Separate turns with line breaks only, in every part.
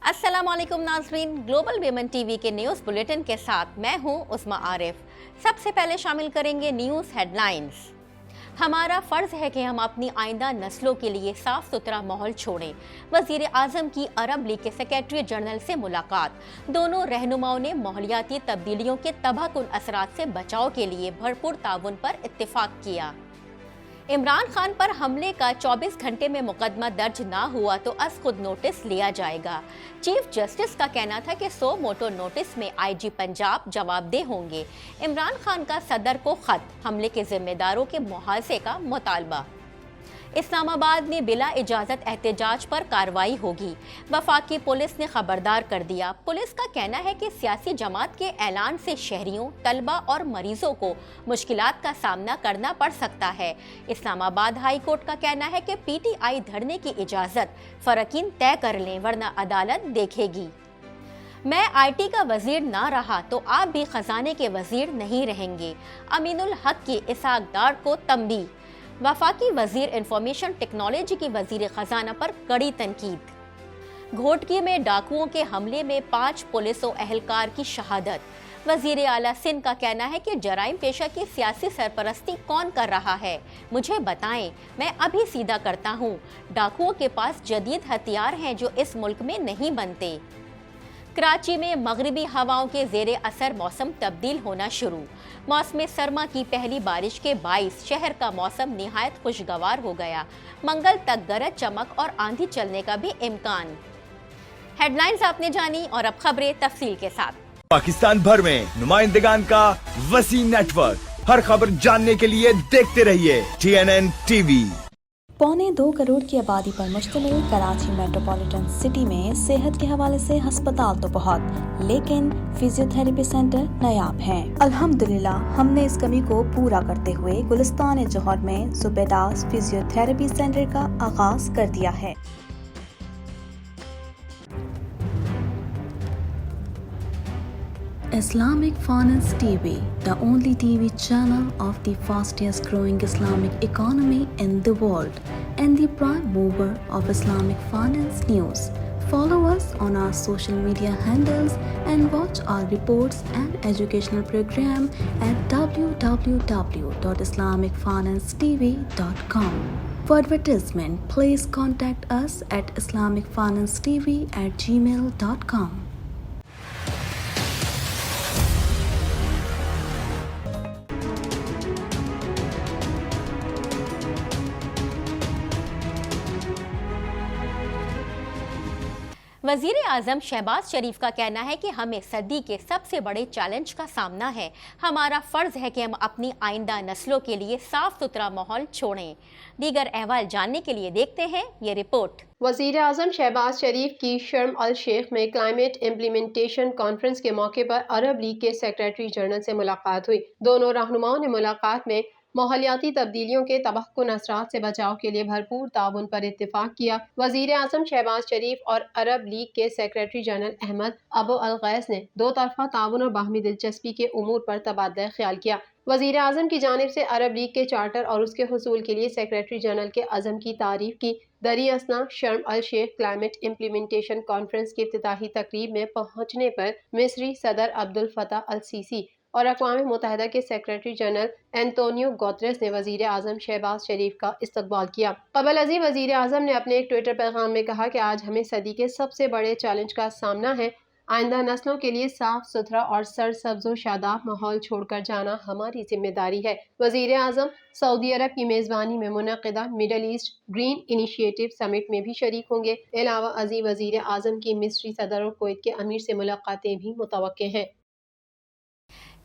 अस्सलाम वालेकुम नाज़रीन, ग्लोबल वीमेन टीवी के न्यूज़ बुलेटिन के साथ मैं हूं उस्मा आरिफ। सबसे पहले शामिल करेंगे न्यूज़ हेडलाइंस। हमारा फ़र्ज़ है कि हम अपनी आइंदा नस्लों के लिए साफ़ सुथरा माहौल छोड़ें। वज़ीर आज़म की अरब लीग के सेक्रेटरी जनरल से मुलाकात। दोनों रहनुमाओं ने माहौलियाती तब्दीलियों के तबाहकुन असरात से बचाव के लिए भरपूर ताउन पर इत्तेफाक किया। इमरान खान पर हमले का 24 घंटे में मुकदमा दर्ज ना हुआ तो अस खुद नोटिस लिया जाएगा। चीफ जस्टिस का कहना था कि 100 मोटो नोटिस में आईजी पंजाब जवाबदेह होंगे। इमरान खान का सदर को खत, हमले के जिम्मेदारों के मुआवजे का मुतालबा। इस्लामाबाद में बिला इजाज़त एहतजाज पर कार्रवाई होगी। वफाकी पुलिस ने खबरदार कर दिया। पुलिस का कहना है कि सियासी जमात के ऐलान से शहरियों, तलबा और मरीजों को मुश्किलात का सामना करना पड़ सकता है। इस्लामाबाद हाई कोर्ट का कहना है कि पीटीआई धरने की इजाज़त फरकीन तय कर लें वरना अदालत देखेगी। मैं आईटी का वजीर ना रहा तो आप भी खजाने के वजीर नहीं रहेंगे। अमीनुल हक की इसहाक डार को तंबी। वफाकी वजीर इंफॉर्मेशन टेक्नोलॉजी की वजीर खजाना पर कड़ी तनकीद। घोटकी में डाकुओं के हमले में 5 पुलिस और एहलकार की शहादत। वजीर आला सिंध का कहना है कि जराइम पेशा की सियासी सरपरस्ती कौन कर रहा है, मुझे बताएं, मैं अभी सीधा करता हूं। डाकुओं के पास जदीद हथियार हैं जो इस मुल्क में नहीं बनते। कराची में मगरिबी हवाओं के ज़ेरे असर मौसम तब्दील होना शुरू। मौसम सरमा की पहली बारिश के बाइस शहर का मौसम निहायत खुशगवार हो गया। मंगल तक गरज चमक और आंधी चलने का भी इम्कान। हेडलाइंस आपने जानी और अब खबरें तफसील के साथ।
पाकिस्तान भर में नुमाइंदगान का वसी नेटवर्क, हर खबर जानने के लिए देखते रहिए TNN TV।
1.25 करोड़ की आबादी पर मुश्तमिल कराची मेट्रोपॉलिटन सिटी में सेहत के हवाले से अस्पताल तो बहुत, लेकिन फिजियोथेरेपी सेंटर नायाब हैं। अल्हम्दुलिल्लाह हमने इस कमी को पूरा करते हुए गुलिस्तान जौहर में सुबेदास फिजियोथेरेपी सेंटर का आगाज कर दिया है। Islamic Finance TV, the only TV channel of the fastest growing Islamic economy in the world and the prime mover of Islamic finance news. Follow us on our social media handles and watch our reports and educational program at www.islamicfinancetv.com. For advertisement, please contact us at islamicfinancetv@gmail.com.
वज़ीर आज़म शहबाज शरीफ का कहना है कि हमें सदी के सबसे बड़े चैलेंज का सामना है। हमारा फ़र्ज़ है कि हम अपनी आइंदा नस्लों के लिए साफ़ सुथरा माहौल छोड़ें। दीगर अहवाल जानने के लिए देखते हैं ये रिपोर्ट।
वज़ीर आज़म शहबाज शरीफ की शर्म अल शेख में क्लाइमेट इम्प्लीमेंटेशन कॉन्फ्रेंस के मौके पर अरब लीग के सेक्रेटरी जनरल से मुलाकात हुई। दोनों रहनुमाओं ने मुलाकात में माहौलियाती तब्दीलियों के तबाहकुन असरात से बचाव के लिए भरपूर ताउन पर इत्तेफाक किया। वज़ीर आज़म शहबाज शरीफ और अरब लीग के सेक्रेटरी जनरल अहमद अबू अल गैस ने दो तरफा ताउन और बाहमी दिलचस्पी के उमूर पर तबादला ख्याल किया। वज़ीर आज़म की जानिब से अरब लीग के चार्टर और उसके हुसूल के लिए सेक्रेटरी जनरल के अज़म की तारीफ की। दरी असना शर्म अल शेख क्लाइमेट इम्प्लीमेंटेशन कॉन्फ्रेंस की इफ्तिताही तकरीब में पहुंचने पर मिस्री सदर अब्दुल फताह अल सीसी और अक़वाम मुत्तहिदा के सेक्रेटरी जनरल एंटोनियो गुतेरेस ने वज़ीर आज़म शहबाज शरीफ का इस्तकबाल किया। क़बल अज़ीं वज़ीर आज़म ने अपने एक ट्विटर पैगाम में कहा कि आज हमें सदी के सबसे बड़े चैलेंज का सामना है। आइंदा नस्लों के लिए साफ सुथरा और सरसब्ज़ व शादाब माहौल छोड़कर जाना हमारी जिम्मेदारी है। वज़ीर आज़म सऊदी अरब की मेज़बानी में मुनक़िदा middle east green initiative summit में भी शरीक होंगे। अलावा अज़ीं वज़ीर आज़म की मिस्री सदर और कुवैत के अमीर से मुलाकातें भी मुतवक्के हैं।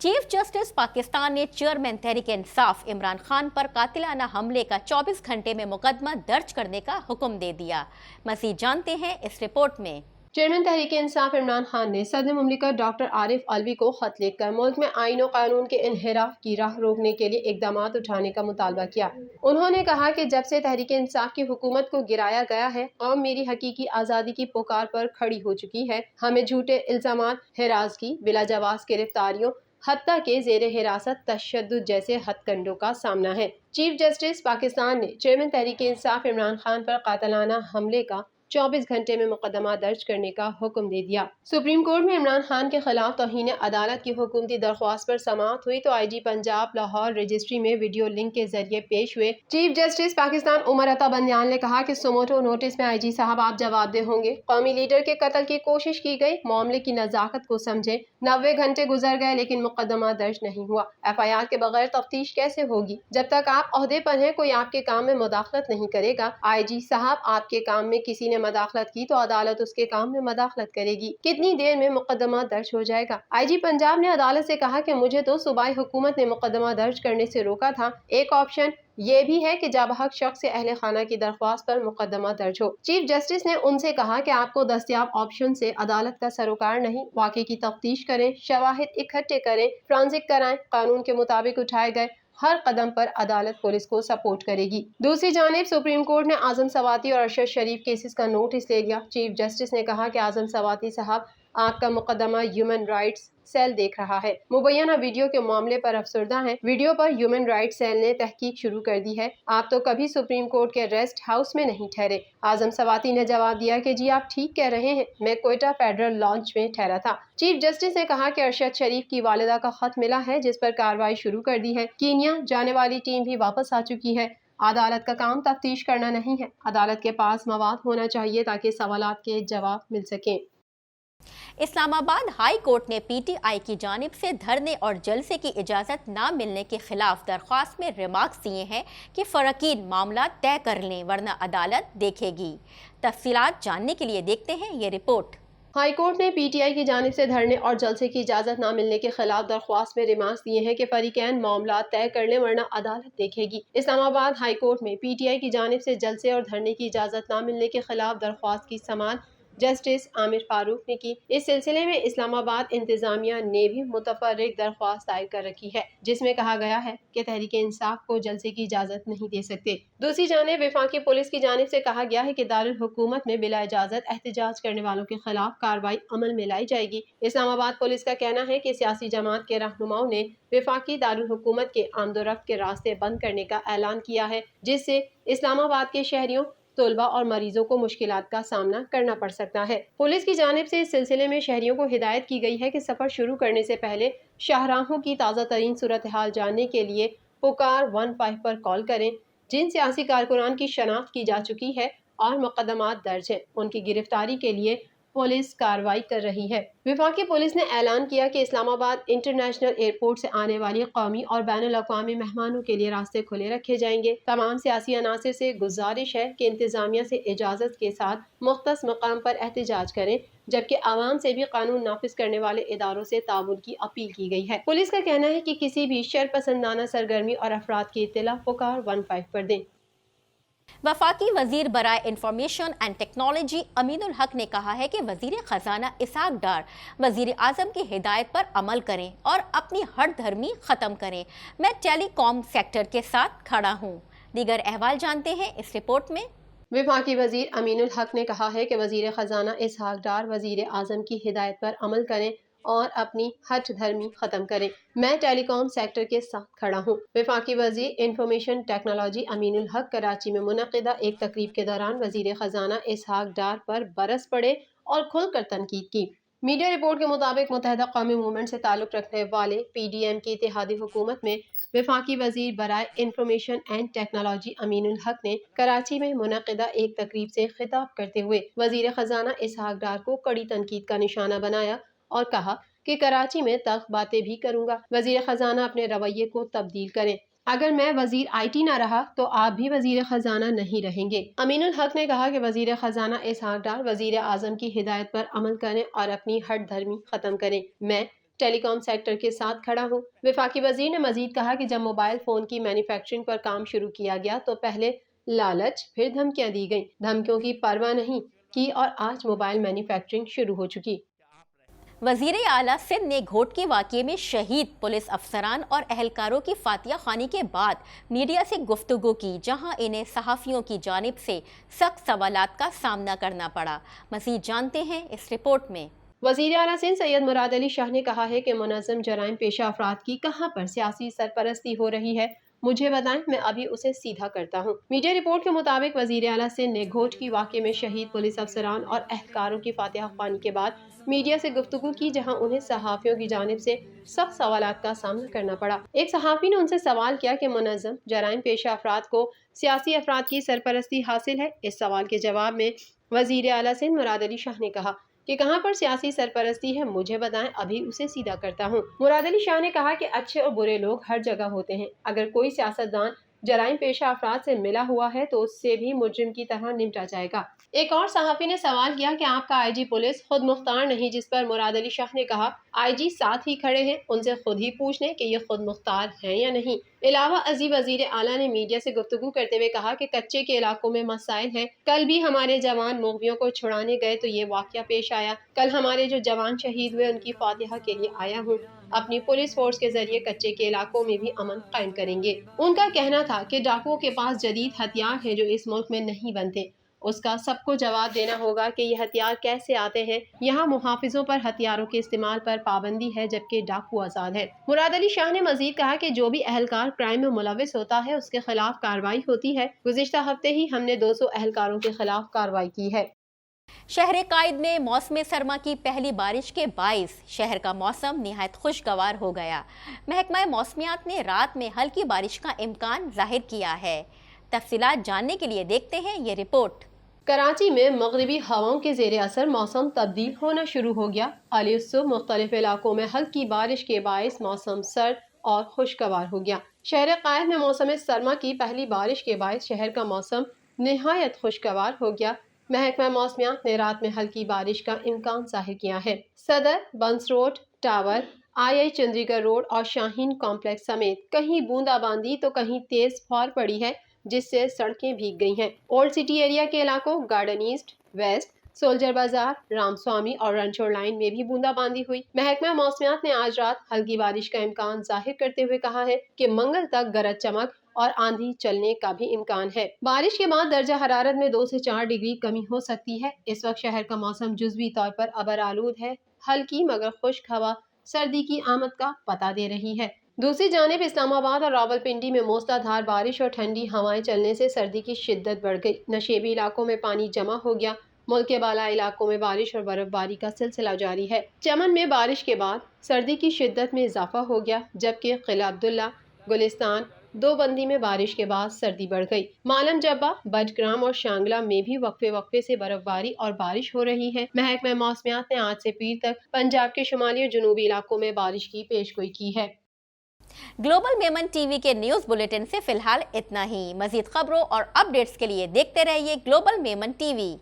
चीफ जस्टिस पाकिस्तान ने चेयरमैन तहरीक इंसाफ इमरान खान पर कातिलाना हमले का 24 घंटे में मुकदमा दर्ज करने का हुक्म दे दिया। मज़ीद जानते हैं इस रिपोर्ट में।
चेयरमैन तहरीक इंसाफ इमरान खान ने सदर मुमलिकत डॉक्टर आरिफ अलवी को खत लिखकर मुल्क में आईन और कानून के इन्हिराफ की राह रोकने के लिए इकदाम उठाने का मुतालबा किया। उन्होंने कहा कि जब से तहरीक इंसाफ की हुकूमत को गिराया गया है, कौम मेरी हकीकी आज़ादी की पुकार पर खड़ी हो चुकी है। हमें झूठे इल्जामात, हिरासगी, बिला जवाज़ गिरफ्तारियों, हत्या के ज़ेर हिरासत तशद्दुद जैसे हथकंडों का सामना है। चीफ जस्टिस पाकिस्तान ने चेयरमैन तहरीक इंसाफ इमरान खान पर कातिलाना हमले का 24 घंटे में मुकदमा दर्ज करने का हुक्म दे दिया। सुप्रीम कोर्ट में इमरान खान के खिलाफ तौहीन अदालत की हुकूमती दरख्वास्त पर समाअत हुई तो IG पंजाब लाहौर रजिस्ट्री में वीडियो लिंक के जरिए पेश हुए चीफ जस्टिस पाकिस्तान उमर अता बंदियाल ने कहा कि सुमोटो नोटिस में IG साहब आप जवाबदेह होंगे। कौमी लीडर के कत्ल की कोशिश की गई, मामले की नजाकत को समझे। 90 घंटे गुजर गए लेकिन मुकदमा दर्ज नहीं हुआ। FIR के बगैर तफ्तीश कैसे होगी? जब तक आप ओहदे पर हैं कोई आपके काम में मुदाखलत नहीं करेगा। IG साहब आपके काम में किसी ने मुदाखलत की तो अदालत उसके काम में मुदाखलत करेगी। कितनी देर में मुकदमा दर्ज हो जाएगा? IG पंजाब ने अदालत से कहा कि मुझे तो सूबाई हुकूमत ने मुकदमा दर्ज करने से रोका था। एक ऑप्शन ये भी है कि जब हक शख्स से अहले खाना की दरख्वास्त पर मुकदमा दर्ज हो। चीफ जस्टिस ने उनसे कहा कि आपको दस्तयाब ऑप्शन से अदालत का सरोकार नहीं, वाक़े की तफ्तीश करें, शवाहिद इकट्ठे करें, फ्रांसिक कराएं, कानून के मुताबिक उठाए गए हर कदम पर अदालत पुलिस को सपोर्ट करेगी। दूसरी जानिब सुप्रीम कोर्ट ने आजम सवाती और अरशद शरीफ केसेस का नोटिस ले लिया। चीफ जस्टिस ने कहा कि आजम सवाती साहब आपका मुकदमा ह्यूमन राइट्स सेल देख रहा है। मुबैना वीडियो के मामले पर अफसरदा हैं। वीडियो पर ह्यूमन राइट्स सेल ने तहकीक शुरू कर दी है। आप तो कभी सुप्रीम कोर्ट के रेस्ट हाउस में नहीं ठहरे। आजम सवाती ने जवाब दिया कि जी आप ठीक कह रहे हैं, मैं कोयटा फेडरल लॉन्च में ठहरा था। चीफ जस्टिस ने कहा कि अरशद शरीफ की वालिदा का खत मिला है जिस पर कार्रवाई शुरू कर दी है। कीनिया जाने वाली टीम भी वापस आ चुकी है। अदालत का काम तफ्तीश करना नहीं है, अदालत के पास मवाद होना चाहिए ताकि सवालात के जवाब मिल सकें।
इस्लामाबाद हाई कोर्ट ने PTI की जानिब से धरने और जलसे की इजाज़त ना मिलने के खिलाफ दरख्वास्त में रिमार्क्स दिए हैं कि फ़रक़ीन मामला तय कर लें वरना अदालत देखेगी। तफसीलात जानने के लिए देखते हैं ये रिपोर्ट।
हाई कोर्ट ने PTI की जानिब से धरने और जलसे की इजाज़त ना मिलने के खिलाफ दरख्वास्त में रिमार्क्स दिए हैं कि फरीकैन मामला तय कर लें वरना अदालत देखेगी। इस्लामाबाद हाई कोर्ट में PTI की जानिब से जलसे और धरने की इजाज़त ना मिलने के खिलाफ दरख्वास्त की समाअत जस्टिस आमिर फारूक ने की। इस सिलसिले में इस्लामाबाद इंतजामिया ने भी मुतफर्रिक दरख्वास्त दायर कर रखी है जिसमें कहा गया है कि तहरीक इंसाफ को जलसे की इजाज़त नहीं दे सकते। दूसरी जानिब वफाकी पुलिस की जानिब से कहा गया है कि दारुल हुकूमत में बिला इजाज़त एहतजाज करने वालों के खिलाफ कार्रवाई अमल में लाई जाएगी। इस्लामाबाद पुलिस का कहना है कि सियासी जमात के रहनुमाओं ने वफाकी दारुल हुकूमत के आमदोरफ्त के रास्ते बंद करने का ऐलान किया है जिससे इस्लामाबाद के शहरियों, तलबा और मरीजों को मुश्किलात का सामना करना पड़ सकता है। पुलिस की जानिब से इस सिलसिले में शहरियों को हिदायत की गई है कि सफ़र शुरू करने से पहले शाहराहों की ताज़ा तरीन सूरत हाल जानने के लिए पुकार 15 पर कॉल करें। जिन सियासी कारकुनान की शनाख्त की जा चुकी है और मुकदमात दर्ज हैं उनकी गिरफ्तारी के लिए पुलिस कार्रवाई कर रही है। वफाकी पुलिस ने ऐलान किया कि इस्लामाबाद इंटरनेशनल एयरपोर्ट से आने वाली कौमी और बैनुल अक़वामी मेहमानों के लिए रास्ते खुले रखे जाएंगे। तमाम सियासी अनासर से गुजारिश है कि इंतजामिया से इजाज़त के साथ मुख्तस मकाम पर एहतजाज करें, जबकि आवाम से भी कानून नाफिज करने वाले इदारों से ताउन की अपील की गई है। पुलिस का कहना है कि किसी भी शरपसंदाना सरगर्मी और अफराद की इत्तला पुकार 15 पर दें।
वफाकी वजीर बराए इंफॉर्मेशन एंड टेक्नोलॉजी अमीनुल हक ने कहा है कि वजीर खजाना इसहाक डार वजीर आजम की हिदायत पर अमल करें और अपनी हट धर्मी ख़त्म करें। मैं टेलीकॉम सेक्टर के साथ खड़ा हूँ। दीगर अहवाल जानते हैं इस रिपोर्ट में।
वफाकी वजीर अमीनुल हक ने कहा है कि वजीर खजाना इसहाक डार वजीर आजम की हिदायत पर अमल करें और अपनी हट धर्मी ख़त्म करें। मैं टेलीकॉम सेक्टर के साथ खड़ा हूँ। वफाकी वजीर इंफॉर्मेशन टेक्नोलॉजी अमीनुल हक कराची में मुनक़िदा एक तकरीब के दौरान वजीर खजाना इसहाक डार पर बरस पड़े और खुलकर तनकीद की। मीडिया रिपोर्ट के मुताबिक मुत्तहिदा कौमी मूवमेंट से ताल्लुक़ रखने वाले PDM की इत्तेहादी हुकूमत में वफाकी वजीर बराए इंफॉर्मेशन एंड टेक्नोलॉजी अमीनुल हक ने कराची में मुनक़िदा एक तकरीब से खिताब करते हुए वजीर खजाना इसहाक डार को कड़ी तनकीद का निशाना बनाया और कहा कि कराची में तख्त बातें भी करूंगा। वजीर खजाना अपने रवैये को तब्दील करें। अगर मैं वजीर IT ना रहा तो आप भी वजीर खजाना नहीं रहेंगे। अमीनुल हक ने कहा कि वजीर खजाना इसहाक डार वजीर आजम की हिदायत पर अमल करें और अपनी हट धर्मी ख़त्म करें। मैं टेलीकॉम सेक्टर के साथ खड़ा हूँ। वफाकी वजीर ने मजीद कहा कि जब मोबाइल फ़ोन की मैन्युफैक्चरिंग पर काम शुरू किया गया तो पहले लालच फिर धमकियाँ दी गईं। धमकियों की परवाह नहीं की और आज मोबाइल मैन्युफैक्चरिंग शुरू हो चुकी।
वज़ीर आला सिंध ने घोटकी वाक़ये में शहीद पुलिस अफसरान और अहलकारों की फातिया खानी के बाद मीडिया से गुफ्तगू की, जहां इन्हें सहाफ़ियों की जानिब से सख्त सवालात का सामना करना पड़ा। मज़ीद जानते हैं इस रिपोर्ट में।
वज़ीर आला सिंध सैयद मुराद अली शाह ने कहा है कि मुनज़्ज़म जराइम पेशा अफराद की कहाँ पर सियासी सरपरस्ती हो रही है مجھے بتائیں، میں ابھی اسے سیدھا کرتا ہوں۔ میڈیا رپورٹ کے مطابق وزیر اعلیٰ سندھ نے گھوٹکی واقعے میں شہید پولیس افسران اور اہلکاروں کی فاتحہ خوانی کے بعد میڈیا سے گفتگو کی، جہاں انہیں صحافیوں کی جانب سے سخت سوالات کا سامنا کرنا پڑا۔ ایک صحافی نے ان سے سوال کیا کہ منظم جرائم پیشہ افراد کو سیاسی افراد کی سرپرستی حاصل ہے۔ اس سوال کے جواب میں وزیر اعلیٰ سندھ مراد علی شاہ نے کہا کہ کہاں پر سیاسی سرپرستی ہے، مجھے بتائیں، ابھی اسے سیدھا کرتا ہوں۔ مراد علی شاہ نے کہا کہ اچھے اور برے لوگ ہر جگہ ہوتے ہیں، اگر کوئی سیاستدان جرائم پیشہ افراد سے ملا ہوا ہے تو اس سے بھی مجرم کی طرح نمٹا جائے گا۔ ایک اور صحافی نے سوال کیا کہ آپ کا آئی جی پولیس خود مختار نہیں، جس پر مراد علی شاہ نے کہا آئی جی ساتھ ہی کھڑے ہیں، ان سے خود ہی پوچھ لیں کہ یہ خود مختار ہیں یا نہیں۔ علاوہ ازیں وزیر اعلیٰ نے میڈیا سے گفتگو کرتے ہوئے کہا کہ کچے کے علاقوں میں مسائل ہیں، کل بھی ہمارے جوان مغویوں کو چھڑانے گئے تو یہ واقعہ پیش آیا، کل ہمارے جو جوان شہید ہوئے ان کی فاتحہ کے لیے آیا ہوں، اپنی پولیس فورس کے ذریعے کچے کے علاقوں میں بھی امن قائم کریں گے۔ ان کا کہنا تھا کہ ڈاکوؤں کے پاس جدید ہتھیار ہیں جو اس ملک میں نہیں بنتے، اس کا سب کو جواب دینا ہوگا کہ یہ ہتھیار کیسے آتے ہیں۔ یہاں محافظوں پر ہتھیاروں کے استعمال پر پابندی ہے جبکہ ڈاکو آزاد ہے۔ مراد علی شاہ نے مزید کہا کہ جو بھی اہلکار کرائم میں ملوث ہوتا ہے اس کے خلاف کارروائی ہوتی ہے۔ گزشتہ ہفتے ہی ہم نے 200 اہلکاروں کے خلاف کارروائی کی ہے۔
شہر قائد میں موسم سرما کی پہلی بارش کے باعث شہر کا موسم نہایت خوشگوار ہو گیا۔ محکمہ موسمیات نے رات میں ہلکی بارش کا امکان ظاہر کیا ہے۔ تفصیلات جاننے کے لیے دیکھتے ہیں یہ رپورٹ۔
کراچی میں مغربی ہواؤں کے زیر اثر موسم تبدیل ہونا شروع ہو گیا۔ حالیہ صبح مختلف علاقوں میں ہلکی بارش کے باعث موسم سرد اور خوشگوار ہو گیا۔ شہر قائد میں موسم سرما کی پہلی بارش کے باعث شہر کا موسم نہایت خوشگوار ہو گیا۔ محکمہ موسمیات نے رات میں ہلکی بارش کا امکان ظاہر کیا ہے۔ صدر، بنس روڈ، ٹاور، آئی چندری گڑھ روڈ اور شاہین کمپلیکس سمیت کہیں بوندا باندی تو کہیں تیز پھوار پڑی ہے، جس سے سڑکیں بھیگ گئی ہیں۔ اولڈ سٹی ایریا کے علاقوں گارڈن ایسٹ، ویسٹ، سولجر بازار، رام سوامی اور رنچوڑ لائن میں بھی بوندا باندی ہوئی۔ محکمہ موسمیات نے آج رات ہلکی بارش کا امکان ظاہر کرتے ہوئے کہا ہے کہ منگل تک گرج چمک اور آندھی چلنے کا بھی امکان ہے۔ بارش کے بعد درجہ حرارت میں 2 سے 4 ڈگری کمی ہو سکتی ہے۔ اس وقت شہر کا موسم جزوی طور پر ابر آلود ہے۔ ہلکی مگر خشک ہوا سردی کی آمد کا پتہ دے رہی ہے۔ دوسری جانب اسلام آباد اور راولپنڈی میں موسلا دھار بارش اور ٹھنڈی ہوائیں چلنے سے سردی کی شدت بڑھ گئی۔ نشیبی علاقوں میں پانی جمع ہو گیا۔ ملک کے بالائی علاقوں میں بارش اور برف باری کا سلسلہ جاری ہے۔ چمن میں بارش کے بعد سردی کی شدت میں اضافہ ہو گیا، جبکہ قلعہ عبداللہ، گلستان، دو بندی میں بارش کے بعد سردی بڑھ گئی۔ مالم جبہ، بٹگرام اور شانگلہ میں بھی وقفے سے برف باری اور بارش ہو رہی ہے۔ محکمہ موسمیات نے آج سے پیر تک پنجاب کے شمالی اور جنوبی علاقوں میں بارش کی پیشگوئی کی ہے۔
گلوبل ویمن ٹی وی کے نیوز بلیٹن سے فی الحال اتنا ہی۔ مزید خبروں اور اپڈیٹس کے لیے دیکھتے رہیے گلوبل ویمن ٹی وی۔